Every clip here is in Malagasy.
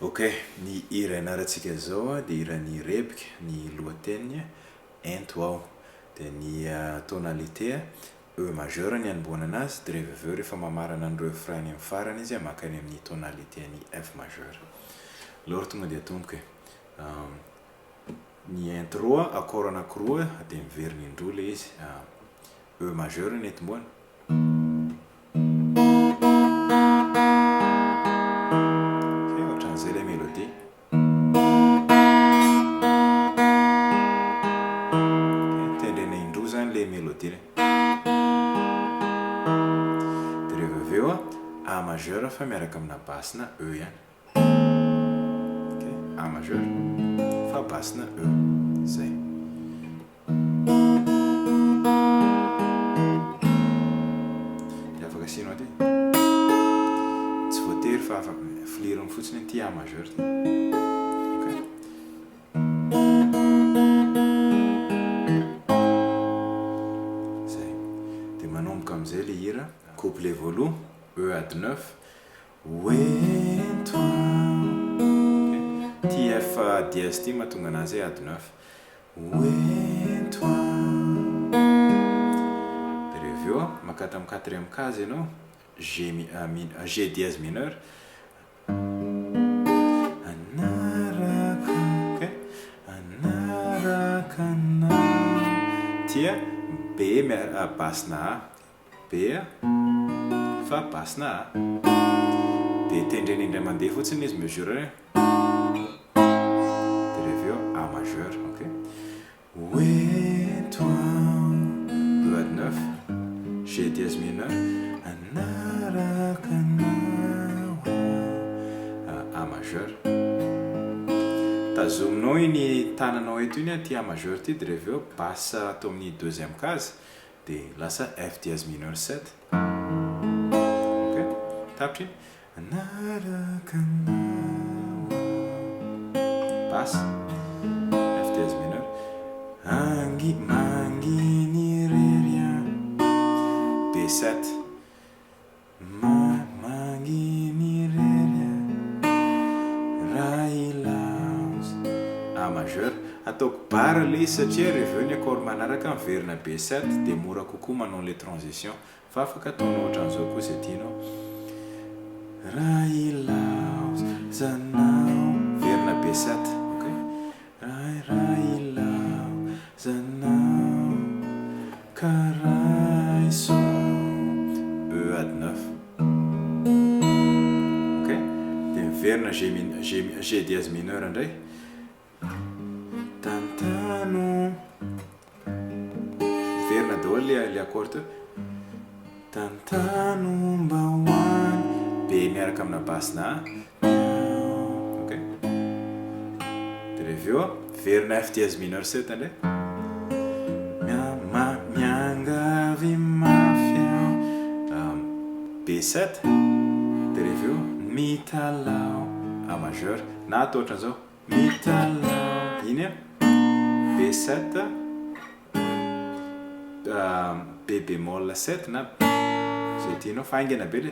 Ok, ny hira ianarantsika zao dia Hiran'i Rebika, ny lohateny Ento ao, dia ny tonalité E majeur ny anomboana anazy, dia rehefa aveo rehefa mamarana ny refrain amin'ny farany izy makany amin'ny tonalité ny F majeur. Lôra tonga dia tomboka ny intro accord anankiroa dia miverina indroa le izy E majeur ny etomboana. A majeur fa miaraka amina basina E ihany. A majeur fa basina E zay. Dia afaka asianao aty tsy voatery fa afaka filirony fotsiny ty A majeur ty. Zay. Dia manomboka amizay le hira couplet voaloha E ady 9 Ento ty F dièse ty mahatonga anazy ady 9 Ento. Dia reveo makata amin'ny quatrième case ianao G dièse mineur anarakana tia B basina A B fa basina A dia tendreny indray mandeha fotsiny izy mesure dia reveo A majeur. Ok, Ento E ady 9 G dièse mineur anarakanao A majeur. Tazominao iny tananao eto iny ty A majeur ty dia reveo passe atao amin'ny deuxième case dia lasa F dièse mineur 7. Ok, tapitra anarakanao passe F dièse mineur manginy reria B7 manginy reria railaus A majeur. Ataoko bara le satria reveo ny accord manaraka miverina B7 dia mora kokoa manao le transition fa afaka ataonao ohatran'izao koa izay tianao. Railaus zanao verina B7. Ok, railau zanao karaiso E ady 9. Ok, dia miverina G dièse mineur indray tantano verina daholo le accord teo tantano mba hoany B miaraka amina basina A. Ok, dia reveo verina F dièse mineur 7 indray miangavy mafia B7 dia reveo mitalao A majeur na atao ohatran'izao mitalao iny B7 B bémol 7 na zay tianao fa aingana be le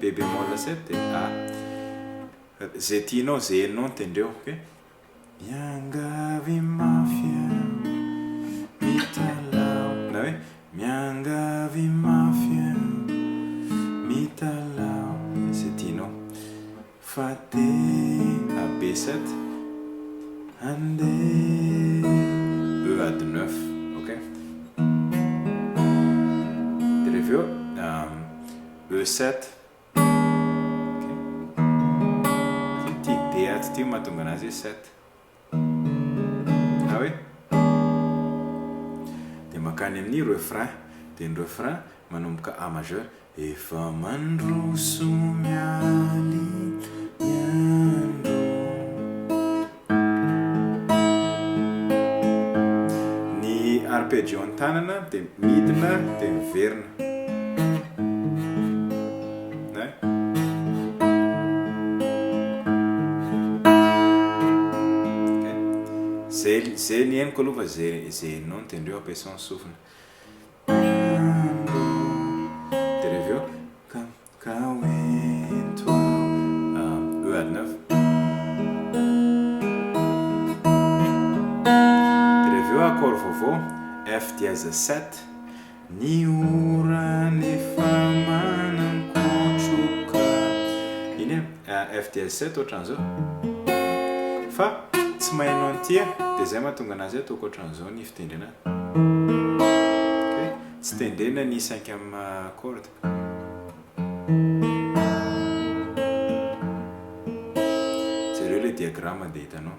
B bémol 7 dia A zay tianao zay enao tendreo. Ok, miangavy mafia mitalao na hoe miangavy mafia mitalao zay tianao fa te B7 andeha E ady 9. Ok, dia reveo E7. Ok, ty B aty ty mahatonga anazy 7 na hoe dia makany amin'ny refrain dia ny refrain manomboka A majeur efa mandroso mialy miandro ny arpeggio an-tanana dia midina dia miverina zay ny henoko aloha fa zay enao tendreo ampiasainy sofina. Dia reveo ka Ento E ady 9. Dia reveo accord vaovao F dièse 7. Ny orany efa manankotroka. Iny F dièse 7 ohatran'izao. Fa tsy mahainao an'ity dia zay mahatonga anazy ataoko ohatran'izao ny fitendrena. Tsy tendrena ny 5e corde. Zareo le diagramme dia hitanao.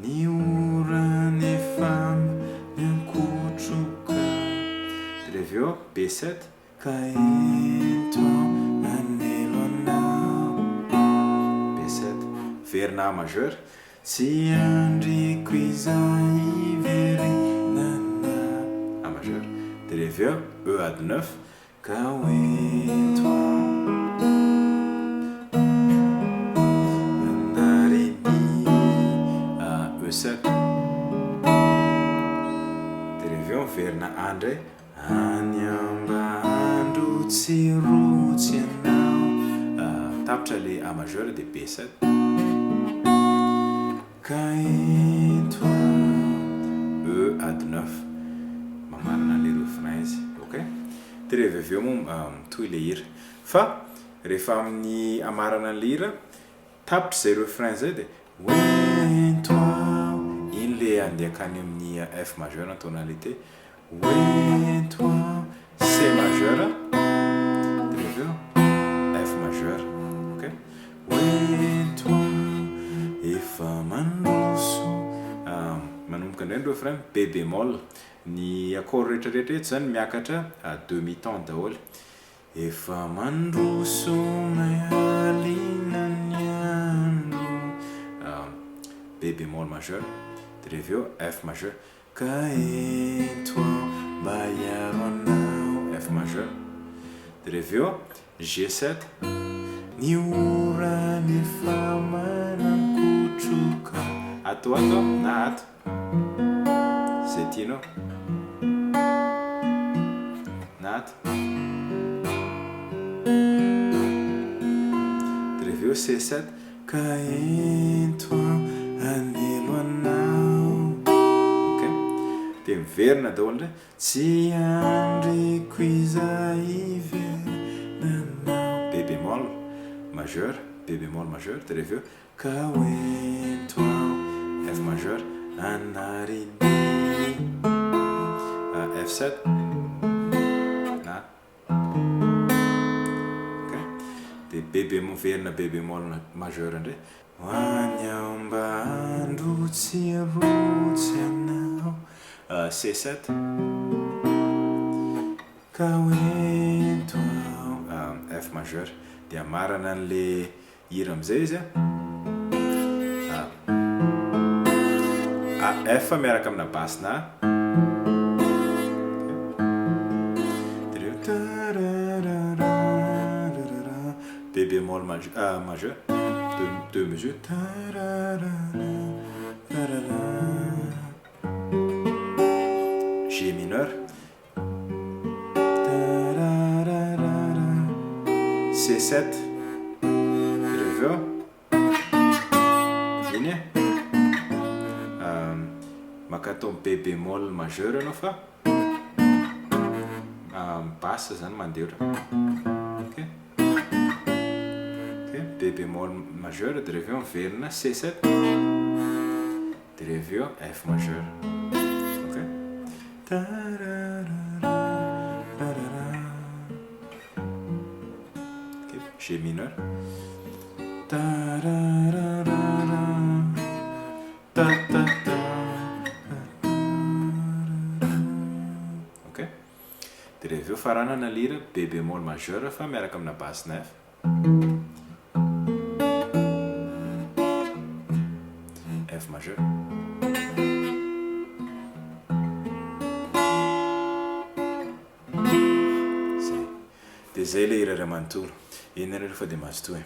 Ny orany efa manankotroka. Dia reveo B7. Ka ento anelo anao. B7. Verina A majeur. Tsy andriko izay iverenana. A majeur. Dia reveo E ady 9. Ka ento anarini. E7. Dia reveo miverina A ndray. Any ambandro tsy rotsy anao. Tapitra le A majeur dia B7. Ka ento E ady 9. Mamarana le refrain izy. Ok? Dia rehefa avy eo moa mitohy le hira. Fa rehefa amin'ny amarana le hira, tapitra zay refrain zay dia ento iny le andeha akany amin'ny F majeur en tonalité. Ento C majeur. Dia rehefa eo F majeur. Ok? Ento efa mandroso. Manomboka indray ny refrain B bémol. Ny accord rehetrarehetra eto zany miakatra demi-temps daholo. Efa mandroso mahalina ny andro. B bémol majeur. Dia reveo F majeur. Ka ento mba hiaro anao. F majeur. Dia reveo G7. Ny orany efa manankotroka. Ato na ato zay tianao. Na ato. Dia reveo C7. Ka ento anelo anao. Ok? Dia miverina daholo ndray. Tsy andriko izay iverenanao. B bémol majeur. B bémol majeur. Dia reveo ka ento F majeur anarini. F7 na. Ok? Dia B bémol verina B bémol majeur ndray. Any ambandro tsy rotsy anao. C7. Ka ento F majeur. Dia amarana an'le hira amin'izay izy F miaraka amina basse na. B bémol majeur. Deux mesures. G mineur. C7. Reveo. Iny makatao B bémol majeur anao fa basse zany mandeha. Ok? Ok? B bémol majeur. Dia reveo miverina C7. Dia reveo F majeur. Ok? Ok? G mineur. Ok? Dia reveo faranana lira B bémol majeur fa miaraka amina basse na F. F majeur. Zay. Dia zay le hira iray manontolo. Iny rehefa dia mazotoy.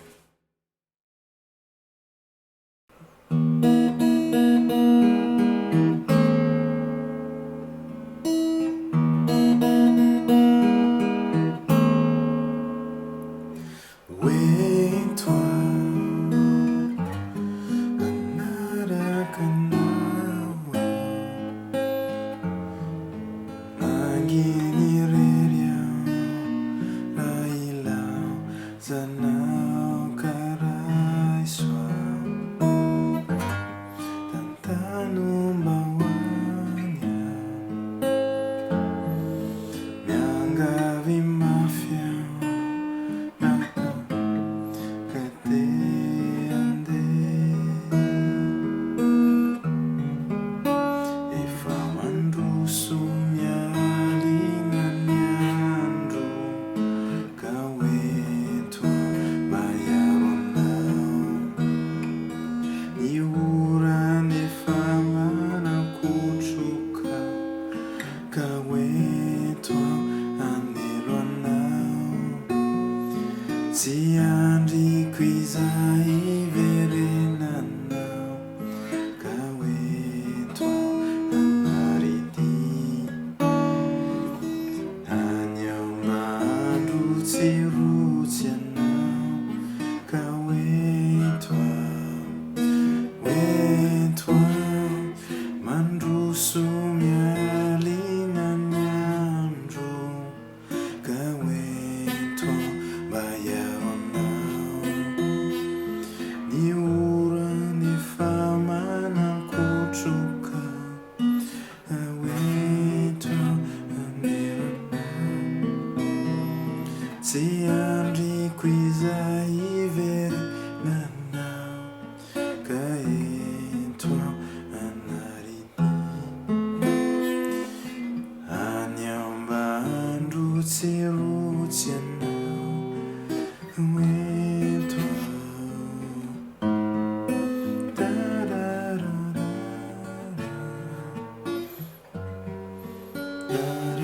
la